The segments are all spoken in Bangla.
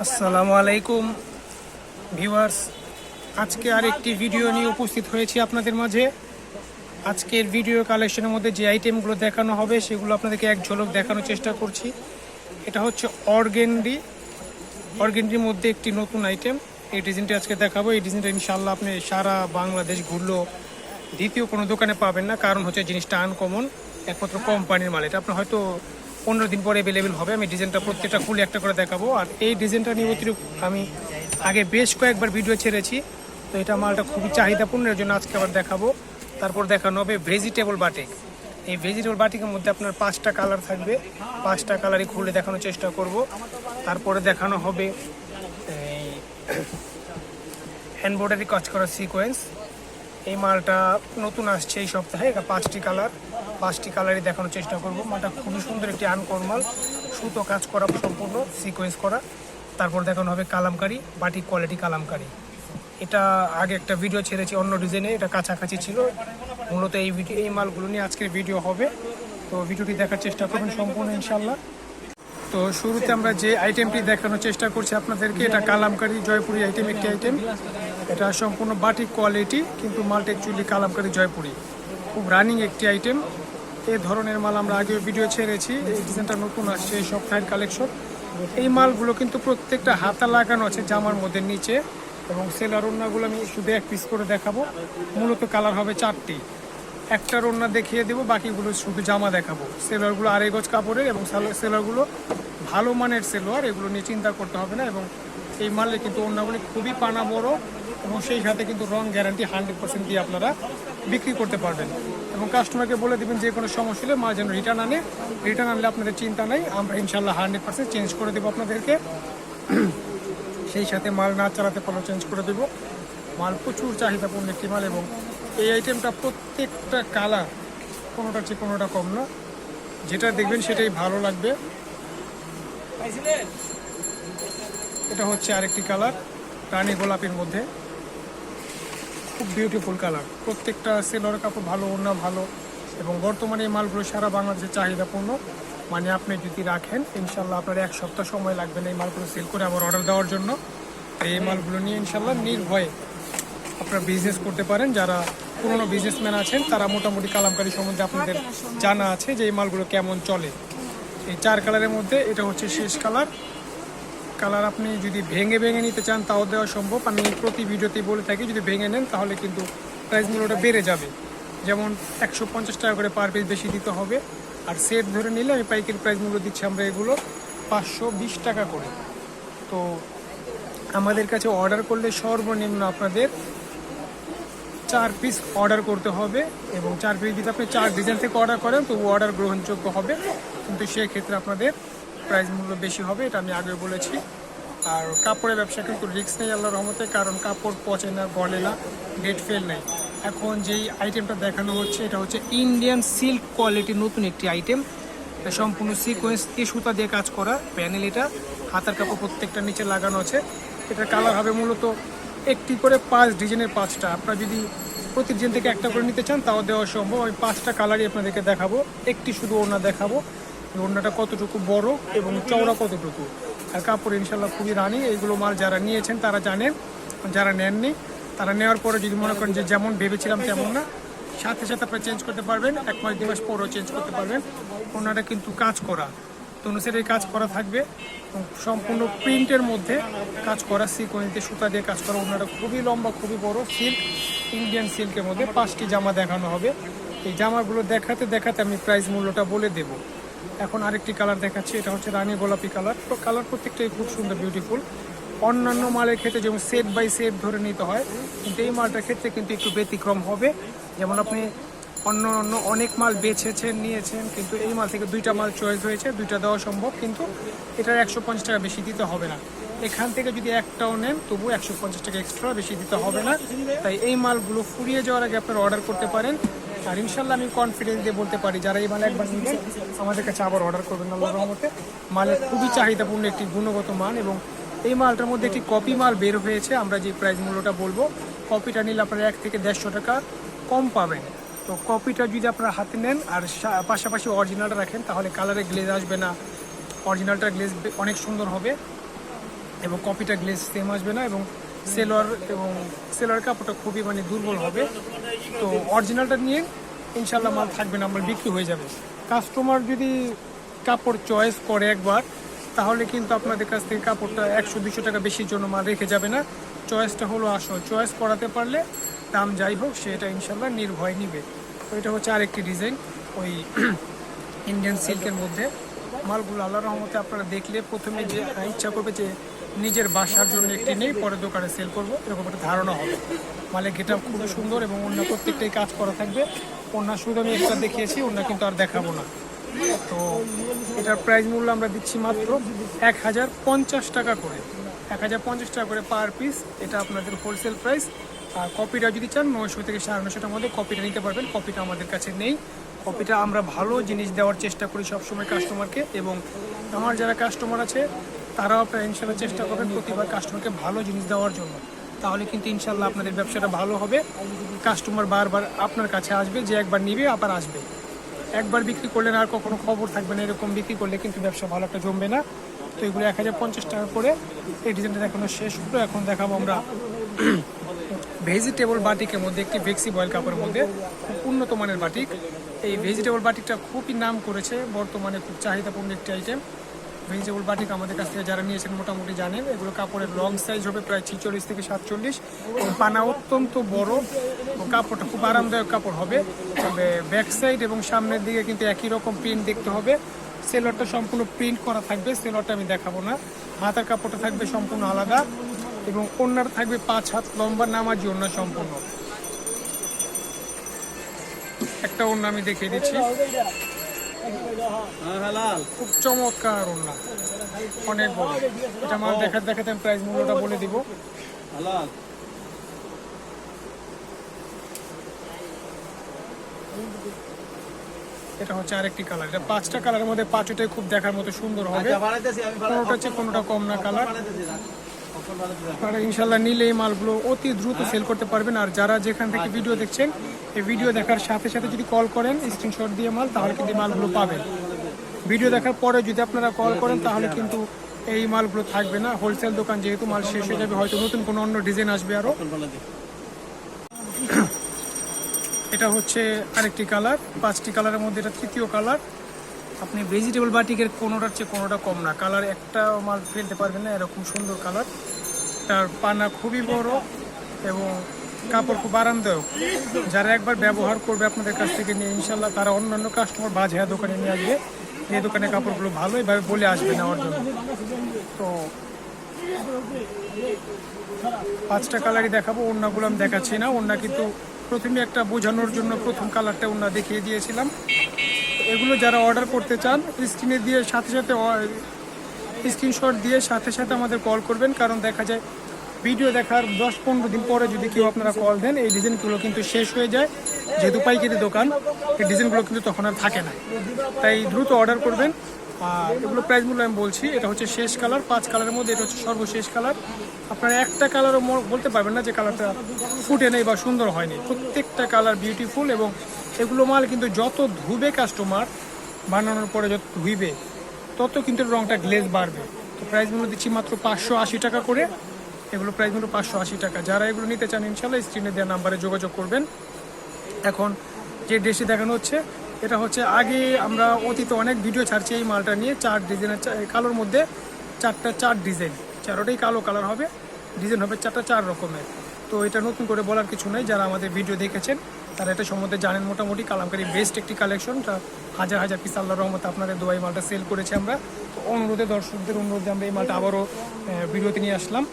আসসালামু আলাইকুম ভিউয়ার্স, আজকে আরেকটি ভিডিও নিয়ে উপস্থিত হয়েছি আপনাদের মাঝে। আজকের ভিডিও কালেকশনের মধ্যে যে আইটেমগুলো দেখানো হবে সেগুলো আপনাদেরকে এক ঝলক দেখানোর চেষ্টা করছি। এটা হচ্ছে অর্গেন্ডির মধ্যে একটি নতুন আইটেম। এই ডিজাইনটি আজকে দেখাবো। এই ডিজাইনটা ইনশাআল্লাহ আপনি সারা বাংলাদেশ ঘুরলেও দ্বিতীয় কোনো দোকানে পাবেন না, কারণ হচ্ছে জিনিসটা আনকমন, একমাত্র কোম্পানির মাল। এটা আপনার হয়তো 15 দিন পরে অ্যাভেলেবেল হবে। আমি ডিজাইনটা প্রত্যেকটা খুলে একটা করে দেখাবো। আর এই ডিজাইনটা নিয়ে অতিরিক্ত আমি আগে বেশ কয়েকবার ভিডিও ছেড়েছি, তো এটা মালটা খুবই চাহিদাপূর্ণ, এর জন্য আজকে আবার দেখাবো। তারপর দেখানো হবে ভেজিটেবল বাটিক। এই ভেজিটেবল বাটিকের মধ্যে আপনার 5টা কালার থাকবে, 5টা কালারই খুলে দেখানোর চেষ্টা করব। তারপরে দেখানো হবে এমব্রয়ডারি কাজ করা সিকোয়েন্স। এই মালটা নতুন আসছে এই সপ্তাহে। এটা 5টি কালারই দেখানোর চেষ্টা করব। মালটা খুবই সুন্দর, একটি আনকমন সুতো কাজ করা, সম্পূর্ণ সিকোয়েন্স করা। তারপর দেখানো হবে কালামকারি, বাটিক কোয়ালিটি কালামকারি। এটা আগে একটা ভিডিও ছেড়েছি অন্য ডিজাইনে, এটা কাছাকাছি ছিল। মূলত এই মালগুলো নিয়ে আজকের ভিডিও হবে, তো ভিডিওটি দেখার চেষ্টা করবেন সম্পূর্ণ ইনশাল্লাহ। তো শুরুতে আমরা যে আইটেমটি দেখানোর চেষ্টা করছি আপনাদেরকে, এটা কালামকারি জয়পুরি আইটেম, একটি আইটেম। এটা সম্পূর্ণ বাটিক কোয়ালিটি, কিন্তু মালটা অ্যাকচুয়ালি কালামকারি জয়পুরি, খুব রানিং একটি আইটেম। এই ধরনের মাল আমরা আগে ভিডিও ছেড়েছি। এই ডিজাইনটা নতুন আসছে এই সপ্তাহের কালেকশন। এই মালগুলো কিন্তু প্রত্যেকটা হাতা লাগানো আছে জামার মধ্যে নিচে, এবং সেলার ওড়নাগুলো আমি শুধু এক পিস করে দেখাবো। মূলত কালার হবে 4টি, একটা ওড়না দেখিয়ে দেবো, বাকিগুলো শুধু জামা দেখাবো। সেলারগুলো 2.5 গজ কাপড়ের, এবং সেলারগুলো ভালো মানের সেলোয়ার, এগুলো নিয়ে চিন্তা করতে হবে না। এবং এই মালে কিন্তু ওড়নাগুলি খুবই পানা বড়, এবং সেই সাথে কিন্তু রং গ্যারান্টি 100% দিয়ে আপনারা বিক্রি করতে পারবেন। এবং কাস্টমারকে বলে দেবেন যে কোনো সমস্যা হলে মাল যেন রিটার্ন আনলে আপনাদের চিন্তা নাই, আমরা ইনশাল্লাহ 100% চেঞ্জ করে দেবো আপনাদেরকে। সেই সাথে মাল না চালাতে পারলেও চেঞ্জ করে দেবো। মাল প্রচুর চাহিদাপূর্ণ একটি মাল, এবং এই আইটেমটা প্রত্যেকটা কালার কোনোটার চেয়ে কোনোটা কম না। যেটা দেখবেন সেটাই ভালো লাগবে। এটা হচ্ছে আরেকটি কালার, রানী গোলাপের মধ্যে, খুব বিউটিফুল কালার। প্রত্যেকটা সেলোয়ার কাপড় ভালো, ওড়না ভালো, এবং বর্তমানে এই মালগুলো সারা বাংলাদেশে চাহিদাপূর্ণ। মানে আপনি যদি রাখেন ইনশাল্লাহ আপনার 1 সপ্তাহ সময় লাগবে না এই মালগুলো সেল করে আবার অর্ডার দেওয়ার জন্য। এই মালগুলো নিয়ে ইনশাল্লাহ নির্ভয়ে আপনারা বিজনেস করতে পারেন। যারা পুরনো বিজনেসম্যান আছেন তারা মোটামুটি কালামকারী সম্বন্ধে আপনাদের জানা আছে যে এই মালগুলো কেমন চলে। এই 4 কালারের মধ্যে এটা হচ্ছে শেষ কালার। আপনি যদি ভেঙে নিতে চান তাও দেওয়া সম্ভব। আমি প্রতি ভিডিওতেই বলে থাকি যদি ভেঙে নেন তাহলে কিন্তু প্রাইস মূল্যটা বেড়ে যাবে। যেমন 150 টাকা করে পার পিস বেশি দিতে হবে, আর সেট ধরে নিলে আমি পাইকারি প্রাইস মূল্য দিচ্ছি আমরা এগুলো 520 টাকা করে। তো আমাদের কাছে অর্ডার করলে সর্বনিম্ন আপনাদের 4 পিস অর্ডার করতে হবে, এবং 4 পিস যদি আপনি 4 ডিজাইন থেকে অর্ডার করেন তো অর্ডার গ্রহণযোগ্য হবে, কিন্তু সেক্ষেত্রে আপনাদের প্রাইস মূল্য বেশি হবে, এটা আমি আগে বলেছি। আর কাপড়ের ব্যবসা কিন্তু রিস্ক নেই আল্লাহর রহমতে, কারণ কাপড় পচে না, গলে না, ডেট ফেল নেই। এখন যেই আইটেমটা দেখানো হচ্ছে এটা হচ্ছে ইন্ডিয়ান সিল্ক কোয়ালিটির নতুন একটি আইটেম। এটা সম্পূর্ণ সিকোয়েন্স দিয়ে সুতা দিয়ে কাজ করা প্যানেল। এটা হাতার কাপড় প্রত্যেকটা নিচে লাগানো আছে। এটার কালার হবে মূলত একটি করে 5 ডিজাইনের 5টা। আপনারা যদি প্রতি ডিজাইন থেকে একটা করে নিতে চান তাও দেওয়া সম্ভব। আমি 5টা কালারই আপনাদেরকে দেখাবো। একটি শুধু ওড়না দেখাবো, ওড়নাটা কতটুকু বড় এবং চওড়া কতটুকু। আর কাপড় ইনশাল্লাহ খুবই রানিং। এইগুলো মাল যারা নিয়েছেন তারা জানেন, যারা নেননি তারা নেওয়ার পরে যদি মনে করেন যে যেমন ভেবেছিলাম তেমন না, সাথে সাথে আপনারা চেঞ্জ করতে পারবেন, 1 মাস 2 মাস পরেও চেঞ্জ করতে পারবেন। ওড়নাটা কিন্তু কাজ করা, তনুসের কাজ করা থাকবে, সম্পূর্ণ প্রিন্টের মধ্যে কাজ করা, সিকোয়েন্সে সুতা দিয়ে কাজ করা। ওড়নাটা খুবই লম্বা, খুবই বড়, সিল্ক, ইন্ডিয়ান সিল্কের মধ্যে 5টি জামা দেখানো হবে। এই জামাগুলো দেখাতে দেখাতে আমি প্রাইস মূল্যটা বলে দেব। এখন আরেকটি কালার দেখাচ্ছি, এটা হচ্ছে রানী গোলাপি কালার। তো কালার প্রত্যেকটাই খুব সুন্দর, বিউটিফুল। অন্যান্য মালের ক্ষেত্রে যেমন সেট বাই সেট ধরে নিতে হয়, কিন্তু এই মালটার ক্ষেত্রে কিন্তু একটু ব্যতিক্রম হবে। যেমন আপনি অন্য অনেক মাল বেছেছেন, নিয়েছেন, কিন্তু এই মাল থেকে 2টা মাল চয়েস হয়েছে, 2টা দেওয়া সম্ভব, কিন্তু এটার 150 টাকা বেশি দিতে হবে না। এখান থেকে যদি একটাও নেন তবু 150 টাকা এক্সট্রা বেশি দিতে হবে না। তাই এই মালগুলো ফুরিয়ে যাওয়ার আগে আপনারা অর্ডার করতে পারেন। আর ইনশাল্লাহ আমি কনফিডেন্স দিয়ে বলতে পারি যারা এই মাল একবার নিচ্ছেন আমাদের কাছে আবার অর্ডার করবেন আল্লাহর রহমতে। মালের খুবই চাহিদাপূর্ণ একটি গুণগত মান, এবং এই মালটার মধ্যে একটি কপি মাল বের হয়েছে। আমরা যে প্রাইস মূল্যটা বলবো, কপিটা নিলে আপনারা 1 থেকে 150 টাকা কম পাবেন। তো কপিটা যদি আপনারা হাতে নেন আর পাশাপাশি অরিজিনালটা রাখেন তাহলে কালারে গ্লেজ আসবে না, অরিজিনালটা গ্লেজ অনেক সুন্দর হবে। এবং কপিটা গ্লেজ সেম আসবে না, এবং সেলোয়ার কাপড়টা খুবই মানে দুর্বল হবে। তো অরিজিনালটা নিয়ে ইনশাল্লাহ মাল থাকবে না, আমার বিক্রি হয়ে যাবে। কাস্টমার যদি কাপড় চয়েস করে একবার, তাহলে কিন্তু আপনাদের কাছ থেকে কাপড়টা 100-200 টাকা বেশির জন্য মাল রেখে যাবে না। চয়েসটা হলো আসল, চয়েস করাতে পারলে দাম যাই হোক সেটা ইনশাল্লাহ নির্ভয় নিবে। তো এটা হচ্ছে আরেকটি ডিজাইন ওই ইন্ডিয়ান সিল্কের মধ্যে। মালগুলো আল্লাহর রহমতে আপনারা দেখলে প্রথমে যে ইচ্ছা করবে যে নিজের বাসার জন্য একটি নেই, পরে দোকানে সেল করবো, এরকম একটা ধারণা হবে। মালে গেটা খুব সুন্দর এবং অন্য প্রত্যেকটাই কাজ করা থাকবে। অন্য শুধু আমি একটা দেখিয়েছি, অন্য কিন্তু আর দেখাবো না। তো এটার প্রাইস মূল্য আমরা দিচ্ছি মাত্র 1050 টাকা করে, 1050 টাকা করে পার পিস। এটা আপনাদের হোলসেল প্রাইস। আর কপিটা যদি চান 900 থেকে 950 টাকার মধ্যে কপিটা নিতে পারবেন। কপিটা আমাদের কাছে নেই। কপিটা আমরা ভালো জিনিস দেওয়ার চেষ্টা করি সবসময় কাস্টমারকে, এবং আমার যারা কাস্টমার আছে তারাও আপনারা ইনশাল্লাহ চেষ্টা করবেন প্রতিবার কাস্টমারকে ভালো জিনিস দেওয়ার জন্য। তাহলে কিন্তু ইনশাল্লাহ আপনাদের ব্যবসাটা ভালো হবে। কাস্টমার বারবার আপনার কাছে আসবে, যে একবার নিবে আবার আসবে। একবার বিক্রি করলেন আর কখনো খবর থাকবে না, এরকম বিক্রি করলে কিন্তু ব্যবসা ভালো একটা জমবে না। তো এগুলো 1050 টাকা করে। এই ডিজাইনটা দেখানো শেষ হলো, এখন দেখাবো আমরা ভেজিটেবল বাটিকের মধ্যে একটি ভেক্সি বয়েল কাপড়ের মধ্যে খুব উন্নত মানের বাটিক। এই ভেজিটেবল বাটিকটা খুবই নাম করেছে, বর্তমানে খুব চাহিদাপূর্ণ একটি আইটেম। ভেজিটেবল বাটিক আমাদের কাছ থেকে যারা নিয়েছেন মোটামুটি জানেন। এগুলো কাপড়ের লং সাইজ হবে প্রায় 46 থেকে 47, এবং পানা অত্যন্ত বড়। কাপড়টা খুব আরামদায়ক কাপড় হবে। তবে ব্যাক সাইড এবং সামনের দিকে কিন্তু একই রকম প্রিন্ট দেখতে হবে। সেলোয়ারটা সম্পূর্ণ প্রিন্ট করা থাকবে, সেলোয়ারটা আমি দেখাবো না। হাতার কাপড়টা থাকবে সম্পূর্ণ আলাদা, এবং ওড়নাটা থাকবে 5 হাত লম্বা নামাজি ওড়না সম্পূর্ণ। একটা ওড়না আমি দেখিয়ে দিচ্ছি, খুব চমৎকার ওড়না, অনেক বড়। এটা মাল দেখাতে আমি প্রাইস মূল্যটা বলে দিব। এটা হচ্ছে আরেকটি কালার। এটা 5টা কালারের মধ্যে 5টাই খুব দেখার মতো সুন্দর হবে। কোনোটা হচ্ছে কোনোটা কম না কালার। আপনারা ইনশাল্লাহ নিলে এই মালগুলো অতি দ্রুত সেল করতে পারবেন। আর যারা যেখান থেকে ভিডিও দেখছেন, এই ভিডিও দেখার সাথে সাথে যদি কল করেন স্ক্রিনশট দিয়ে মাল, তাহলে কিন্তু এই মালগুলো পাবেন। ভিডিও দেখার পরে যদি আপনারা কল করেন তাহলে কিন্তু এই মালগুলো থাকবে না। হোলসেল দোকান যেহেতু, মাল শেষ হয়ে যাবে, হয়তো নতুন কোনো অন্য ডিজাইন আসবে আরও। এটা হচ্ছে আরেকটি কালার, 5টি কালারের মধ্যে এটা তৃতীয় কালার। আপনি ভেজিটেবল বাটিকের কোনোটার চেয়ে কোনোটা কম না, কালার একটা মাল ফেলতে পারবেন না, এরকম সুন্দর কালার। তার পানা খুবই বড় এবং কাপড় খুব আরামদায়ক। যারা একবার ব্যবহার করবে আপনাদের কাছ থেকে নিয়ে, ইনশাল্লাহ তারা অন্যান্য কাস্টমার বাজেয়া দোকানে নিয়ে আসবে, এই দোকানে কাপড়গুলো ভালো, এভাবে বলে আসবে নেওয়ার জন্য। তো 5টা কালারই দেখাবো, ওড়নাগুলো আমি দেখাচ্ছি না। ওড়না কিন্তু প্রথমে একটা বোঝানোর জন্য প্রথম কালারটা ওড়না দেখিয়ে দিয়েছিলাম। এগুলো যারা অর্ডার করতে চান স্ক্রিনে দিয়ে সাথে সাথে স্ক্রিনশট দিয়ে সাথে সাথে আমাদের কল করবেন। কারণ দেখা যায় ভিডিও দেখার 10-15 দিন পরে যদি কেউ আপনারা কল দেন, এই ডিজাইনগুলো কিন্তু শেষ হয়ে যায়। যেহেতু পাইকারি দোকান, এই ডিজাইনগুলো কিন্তু তখন আর থাকে না, তাই দ্রুত অর্ডার করবেন। আর এগুলো প্রাইস মূল্য আমি বলছি, এটা হচ্ছে শেষ কালার। 5 কালারের মধ্যে এটা হচ্ছে সর্বশেষ কালার। আপনারা একটা কালারও বলতে পারবেন না যে কালারটা ফুটে নেই বা সুন্দর হয়নি। প্রত্যেকটা কালার বিউটিফুল, এবং এগুলো মাল কিন্তু যত ধুবে কাস্টমার, বানানোর পরে যত ধুইবে তত কিন্তু রঙটা গ্লেজ বাড়বে। তো প্রাইস মূল্য দিচ্ছি মাত্র 580 টাকা করে। এগুলো প্রাইস মূল্য 580 টাকা। যারা এগুলো নিতে চান ইনশাল্লাহ স্ক্রিনে দেওয়া নাম্বারে যোগাযোগ করবেন। এখন যে ড্রেসটি দেখানো হচ্ছে, এটা হচ্ছে আগে আমরা অতীতে অনেক ভিডিও ছাড়ছি এই মালটা নিয়ে। 4 ডিজাইনের কালোর মধ্যে 4 ডিজাইন, 4টাই কালো কালার হবে, ডিজাইন হবে 4 রকমের। তো এটা নতুন করে বলার কিছু নেই, যারা আমাদের ভিডিও দেখেছেন তারা এটা সম্বন্ধে জানেন মোটামুটি। কালামকারী বেস্ট একটি কালেকশন, হাজার হাজার পিস আল্লাহর রহমতে আপনাদের দোয়াই মালটা সেল করেছি আমরা। তো অনুরোধে, দর্শকদের অনুরোধে আমরা এই মালটা আবারও ভিডিওতে নিয়ে আসলাম।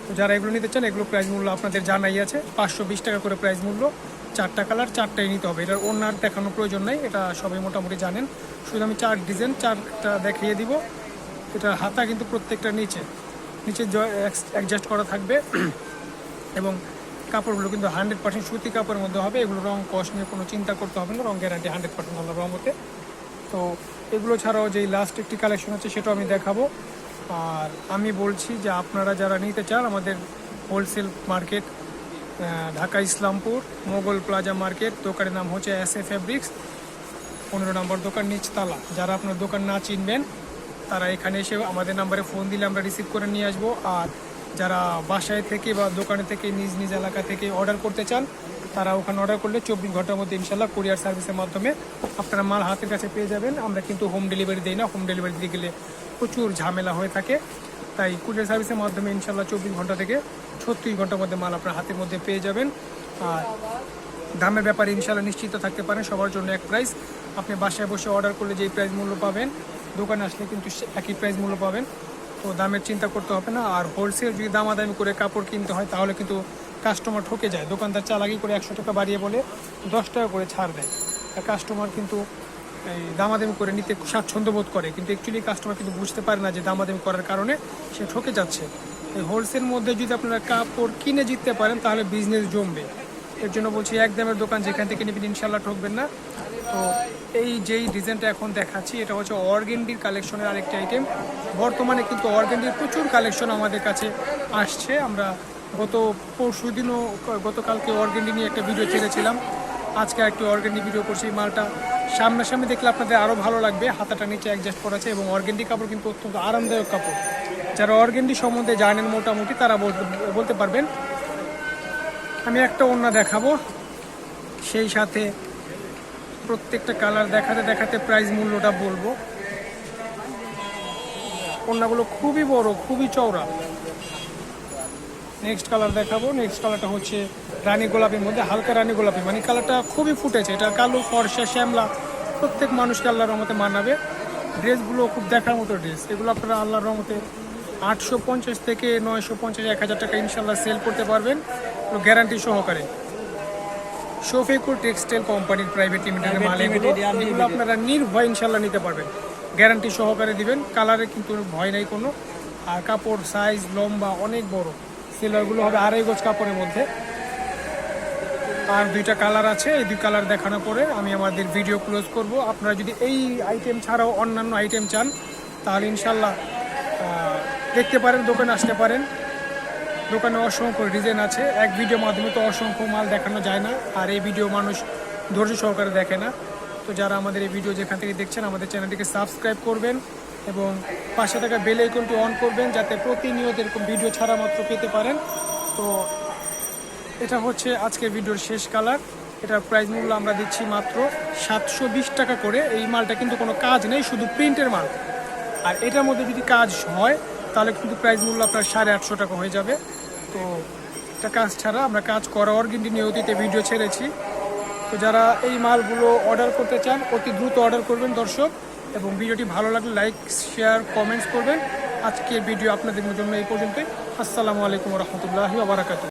তো যারা এগুলো নিতে চান, এগুলো প্রাইস মূল্য আপনাদের জানাই আছে, 520 টাকা করে প্রাইস মূল্য। 4টা কালার, 4টাই নিতে হবে। এটার ওনার দেখানোর প্রয়োজন নেই, এটা সবাই মোটামুটি জানেন। শুধু আমি 4 ডিজাইন 4টা দেখিয়ে দিব। এটা হাতা কিন্তু প্রত্যেকটা নিচে অ্যাডজাস্ট করা থাকবে, এবং কাপড়গুলো কিন্তু 100% সুতি কাপড়ের মধ্যে হবে। এগুলো রং কস্ট নিয়ে কোনো চিন্তা করতে হবে না, রং গ্যারান্টি 100% আল্লাহর রহমতে। তো এগুলো ছাড়াও যেই লাস্ট একটি কালেকশন আছে সেটাও আমি দেখাবো। আর আমি বলছি যে আপনারা যারা নিতে চান, আমাদের wholesale market Dhaka Islampur Mughal plaza market, দোকানের নাম হচ্ছে SA ফেব্রিক্স, 15 নম্বর দোকান, নিচতলা। যারা আপনার দোকান না চিনবেন তারা এখানে এসে আমাদের নাম্বারে ফোন দিলে আমরা রিসিভ করে নিয়ে আসবো। আর যারা বাসায় থেকে বা দোকানে থেকে নিজ নিজ এলাকা থেকে অর্ডার করতে চান, তারা ওখানে অর্ডার করলে 24 ঘন্টার মধ্যে ইনশাল্লাহ কুরিয়ার সার্ভিসের মাধ্যমে আপনারা মাল হাতের কাছে পেয়ে যাবেন। আমরা কিন্তু হোম ডেলিভারি দিই না, হোম ডেলিভারি দিতে গেলে প্রচুর ঝামেলা হয়ে থাকে। তাই কুরিয়ার সার্ভিসের মাধ্যমে ইনশাল্লাহ 24 ঘন্টা থেকে 36 ঘন্টার মধ্যে মাল আপনার হাতের মধ্যে পেয়ে যাবেন। আর দামের ব্যাপারে ইনশাল্লাহ নিশ্চিত থাকতে পারেন, সবার জন্য এক প্রাইস। আপনি বাসায় বসে অর্ডার করলে যেই প্রাইস মূল্য পাবেন, দোকানে আসলে কিন্তু একই প্রাইস মূল্য পাবেন। তো দামের চিন্তা করতে হবে না। আর হোলসেল যদি দামাদামি করে কাপড় কিনতে হয় তাহলে কিন্তু কাস্টমার ঠকে যায়। দোকানদার চালাকি করে 100 টাকা বাড়িয়ে বলে 10 টাকা করে ছাড় দেয়। আর কাস্টমার কিন্তু এই দামাদামি করে নিতে স্বাচ্ছন্দ্য বোধ করে, কিন্তু অ্যাকচুয়ালি কাস্টমার কিন্তু বুঝতে পারে না যে দামাদামি করার কারণে সে ঠকে যাচ্ছে। এই হোলসেল মধ্যে যদি আপনারা কাপড় কিনে জিততে পারেন তাহলে বিজনেস জমবে। এর জন্য বলছি এক দামের দোকান যেখান থেকে নেবেন ইনশাল্লাহ ঠকবেন না। তো এই যেই ডিজাইনটা এখন দেখাচ্ছি এটা হচ্ছে অর্গেন্ডির কালেকশনের আরেকটি আইটেম। বর্তমানে কিন্তু অর্গেন্ডির প্রচুর কালেকশন আমাদের কাছে আসছে। আমরা গতকালকে অর্গেন্ডি নিয়ে একটা ভিডিও ছেড়েছিলাম, আজকে একটু অর্গেন্ডি ভিডিও করছি। মালটা সামনাসামনি দেখলে আপনাদের আরও ভালো লাগবে। হাতাটা নিচে অ্যাডজাস্ট করা আছে এবং অর্গেন্ডি কাপড় কিন্তু অত্যন্ত আরামদায়ক কাপড়। যারা অর্গেন্ডি সম্বন্ধে জানেন মোটামুটি তারা বলতে পারবেন। আমি একটা ওড়না দেখাবো, সেই সাথে প্রত্যেকটা কালার দেখাতে দেখাতে প্রাইস মূল্যটা বলবো। ওড়নাগুলো খুবই বড়, খুবই চওড়া। নেক্সট কালার দেখাবো। নেক্সট কালারটা হচ্ছে রানী গোলাপির মধ্যে হালকা রানী গোলাপি, মানে কালারটা খুবই ফুটেছে। এটা কালো, ফর্সা, শ্যামলা, প্রত্যেক মানুষকে আল্লাহর রহমতে মানাবে। ড্রেসগুলো খুব দেখার মতো ড্রেস। এগুলো আপনারা আল্লাহর রহমতে 850 থেকে 950, 1000 টাকা ইনশাল্লাহ সেল করতে পারবেন গ্যারান্টি সহকারে। শফিকুর টেক্সটাইল কোম্পানির প্রাইভেট লিমিটেডের মাল এগুলো আপনারা নির্ভয় ইনশাল্লাহ নিতে পারবেন, গ্যারান্টি সহকারে দিবেন। কালারে কিন্তু ভয় নাই কোনো। আর কাপড় সাইজ লম্বা অনেক বড়। সেলারগুলো হবে 2.5 গজ কাপড়ের মধ্যে। আর 2টা কালার আছে, এই 2 কালার দেখানোর পরে আমি আমাদের ভিডিও ক্লোজ করব। আপনারা যদি এই আইটেম ছাড়াও অন্যান্য আইটেম চান তাহলে ইনশাল্লাহ দেখতে পারেন, দোকানে আসতে পারেন। দোকানে অসংখ্য ডিজাইন আছে। এক ভিডিওর মাধ্যমে তো অসংখ্য মাল দেখানো যায় না, আর এই ভিডিও মানুষ ধৈর্য সহকারে দেখে না। তো যারা আমাদের এই ভিডিও যেখান থেকে দেখছেন আমাদের চ্যানেলটিকে সাবস্ক্রাইব করবেন এবং পাশে থাকা বেল আইকনটি অন করবেন যাতে প্রতিনিয়ত এরকম ভিডিও ছাড়া মাত্র পেতে পারেন। তো এটা হচ্ছে আজকের ভিডিওর শেষ কালার। এটার প্রাইস মূল্য আমরা দিচ্ছি মাত্র 720 টাকা করে। এই মালটা কিন্তু কোনো কাজ নেই, শুধু প্রিন্টের মাল। আর এটার মধ্যে যদি কাজ হয় তাহলে কিন্তু প্রাইস মূল্য আপনার 850 টাকা হয়ে যাবে। তো এটা কাজ ছাড়া আমরা কাজ করা অর্গেন্ডি নিয়ে অতীতে ভিডিও ছেড়েছি। তো যারা এই মালগুলো অর্ডার করতে চান অতি দ্রুত অর্ডার করবেন দর্শক, এবং ভিডিওটি ভালো লাগলে লাইক, শেয়ার, কমেন্টস করবেন। আজকের ভিডিও আপনাদের জন্য এই পর্যন্তই। আসসালামু আলাইকুম রহমতুল্লাহি ওয়া বারাকাতুহু।